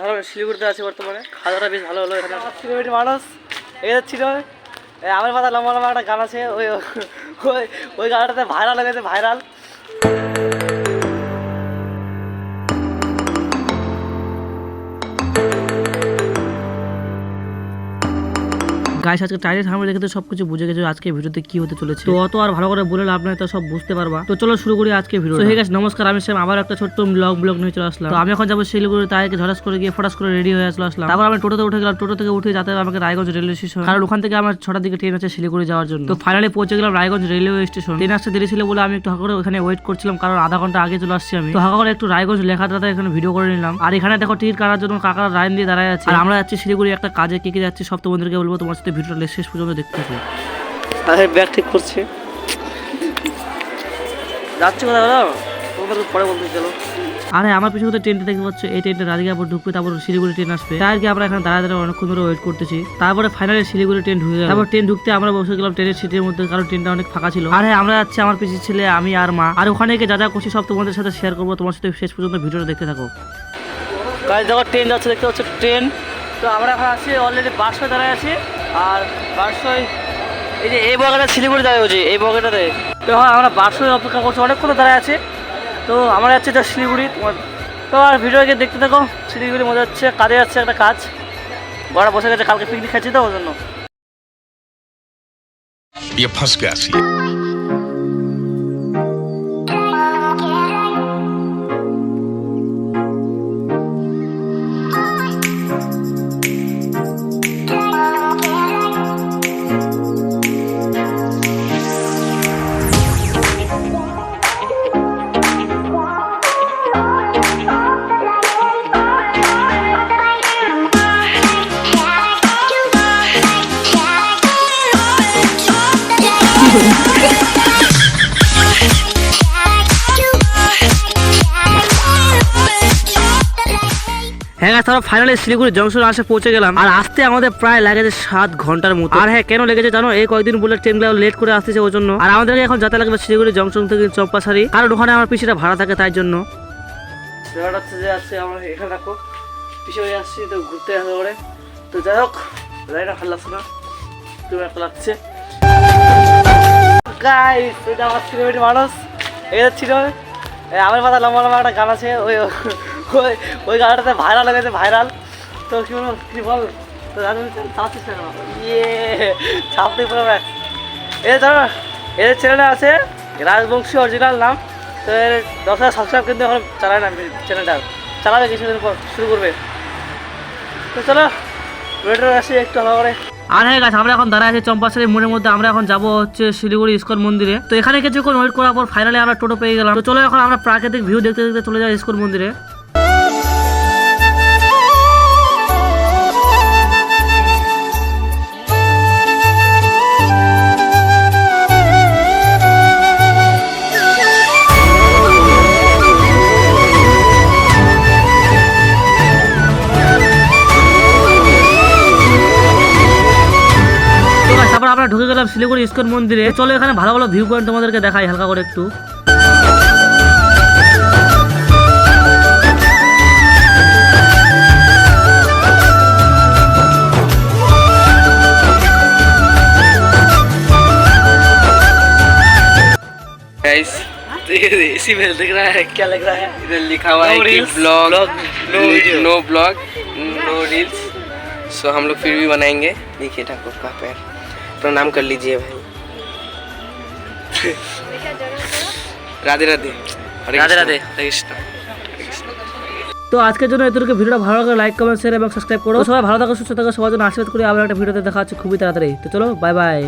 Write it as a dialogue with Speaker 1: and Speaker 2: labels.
Speaker 1: এখন শিলিগুড়িতে আছি বর্তমানে। খাওয়া দাওয়া বেশ ভালো হলো। এখানে সিলেটি মানুষ এদের ছিল। আমার মাথা লম্বা লম্বা একটা গান আছে, ওই ওই ওই গানটাতে ভাইরাল হয়ে গেছে, ভাইরাল। গাইস আজকে টাইটেল থাম্বনেল দেখে তো সবকিছু বুঝে গেছো আজকে ভিডিওতে কি হতে চলেছে। তো অত আর ভালো করে বলে লাভ নাই, তো সব বুঝতে পারবা। তো চলো শুরু করি আজকে ভিডিও। তো হে গাইস নমস্কার, আমি শ্যাম আবার একটা ছোট্ট ব্লগ নিয়ে চলে আসলাম। তো আমি এখন যাবো শিলিগুড়ি, তাই ঝড়াস করে গিয়ে ফটাস করে রেডি হয়ে আসলাম। তারপর আমি টোটোতে উঠে গেলাম। টোটো থেকে উঠে যাতে আমাকে রায়গঞ্জ রেলওয়ে স্টেশন, কারণ ওখান থেকে আমার 6টার দিকে ট্রেন আছে শিলিগুড়ি যাওয়ার জন্য। তো ফাইনালি পৌঁছে গেলাম রায়গঞ্জ রেলওয়ে স্টেশন। ট্রেন আসতে দেরি ছিল বলে আমি একটু হাঁকা করে ওখানে ওয়েট করছিলাম, কারণ আধা ঘন্টা আগে চলে আসছি আমি। তো হাঁকা করে একটু রায়গঞ্জ লেখাটাতে এখানে ভিডিও করে নিলাম। আর এখানে দেখো টিকিট কাটার জন্য কাকারা লাইন দিয়ে দাঁড়ায় আছে। আর আমরা যাচ্ছি শিলিগুড়ি একটা কাজে। কি যাচ্ছি সব তোমাদেরকে বলবো, তোমার সাথে ভিডিওটা শেষ পর্যন্ত দেখতে থাকো। আরে ব্যাগ ঠিক করছে, যাচ্ছি কোথায় বলো, তোমাদের পরে বলতে চলো। আরে আমার পিছনে তো ট্রেনটা দেখতে পাচ্ছ, এই ট্রেনটা রাধিকাপুর ঢুকবে, তারপর শিলিগুড়ি ট্রেন আসবে। তাই আর কি আমরা এখানে দাঁড়ায় অনেকক্ষণ ধরে ওয়েট করতেছি। তারপরে ফাইনালি শিলিগুড়ি ট্রেন ঢুকে গেল। তারপর ট্রেন ঢুকতে আমরা বসে গেলাম ট্রেনের সিটের মধ্যে, কারণ ট্রেনটা অনেক ফাঁকা ছিল। আর হ্যাঁ আমরা যাচ্ছি, আমার পিছিয়ে ছেলে, আমি আর মা। আর ওখানে গিয়ে যা যা করছি সব তোমাদের সাথে শেয়ার করবো, তোমার সাথে শেষ পর্যন্ত ভিডিওটা দেখতে থাকো। গাইস দেখো ট্রেন যাচ্ছে, দেখতে পাচ্ছ ট্রেন। তো আমরা এখন আছি অলরেডি বাসে দাঁড়ায় আছি। আর বাসে এই যে এই বগাটা শিলিগুড়ি দাঁড়িয়ে হচ্ছে, এই বগাটাতে। তো হ্যাঁ আমরা বাসে অপেক্ষা করছি, অনেকক্ষণ দাঁড়ায় আছে। তো আমরা যাচ্ছি এটা শিলিগুড়ি। তো আর ভিডিও গিয়ে দেখতে থাকো। শিলিগুড়ি মজা হচ্ছে, কাজে যাচ্ছে একটা কাজ। বড় বসে গেছে, কালকে পিকনিক খাচ্ছি তো ওর জন্য। হ্যাঁ তারা ফাইনালি শিলিগুড়ি জংশন আসে পৌঁছে গেলাম। আর আসতে আমাদের প্রায় লেগেছে 7 ঘন্টার মতো। আর হ্যাঁ কেন লেগেছে জানো, এই কয়েকদিন বলে ট্রেনগুলো লেট করে আসতেছে ওই জন্য। আর আমাদেরকে এখন যেতে লাগবে শিলিগুড়ি জংশন থেকে চম্পাসারি, কারণ ওখানে আমার পিসিটা ভাড়া থাকে তাই জন্য। হচ্ছে যে আসছে আমরা এখানে রাখো পিছিয়ে হয়ে আসছি, তো ঘুরতে আসা করে। তো যাই হোক রাইডটা ভালো লাগছে না, তুমি একটা লাগছে। গাইস এটা আমার সিলেটি মানুষ এদের ছিল। আমার মাথা লম্বা লম্বা একটা গান আছে, ওই ওই ওই গানটাতে ভাইরাল হয়ে গেছে, ভাইরাল। তো কি বলবো, কি বল, তো চাপছিস না ইয়ে ছাপতে পুরো ব্যাগ। এই ধরো এদের চ্যানেলে আছে রাজবংশী অরিজিনাল নাম। তো এর 10,000 সাবস্ক্রাইব কিন্তু এখন চালায় না চ্যানেলটা, চালাবে কিছুদিন পর শুরু করবে। তো চলো ভিডিও আসি একটু ভালো করে। আর হ্যাঁ গাছ আমরা এখন দাঁড়ায় আছি চম্পাসারি মোড়ের মধ্যে। আমরা এখন যাবো হচ্ছে শিলিগুড়ি ইস্কন মন্দিরে। তো এখানে কিছুক্ষণ ওয়েট করার পর ফাইনালি আমরা টোটো পেয়ে গেলাম। তো চলো এখন আমরা প্রাকৃতিক ভিউ দেখতে দেখতে চলে যাই ইস্কন মন্দিরে। আমরা ঢুকে গেলাম শিলিগুড়ি ইস্কন মন্দিরে। চলো এখানে ভালো ভালো ভিউ পয়েন্ট তোমাদেরকে দেখাই হালকা করে একটু। इसी में दिख रहा है, क्या लग रहा है?
Speaker 2: इधर लिखा हुआ है कि blog no blog no reels. So हम लोग फिर भी बनाएंगे। देखिए ठाकुर का पैर, प्रणाम कर लीजिए भाई। রাধে রাধে,
Speaker 1: রাধে রাধে,
Speaker 2: কৃষ্ণ।
Speaker 1: তো আজকের জন্য এতটুকু। ভিডিওটা ভালো লাগলে লাইক কমেন্ট শেয়ার এবং সাবস্ক্রাইব করো। সবাই ভালো থাকো, সুস্থ থাকো, সবার জন্য আশীর্বাদ করি। আবার একটা ভিডিওতে দেখা হচ্ছে খুবই তাড়াতাড়ি। তো চলো বাই বাই।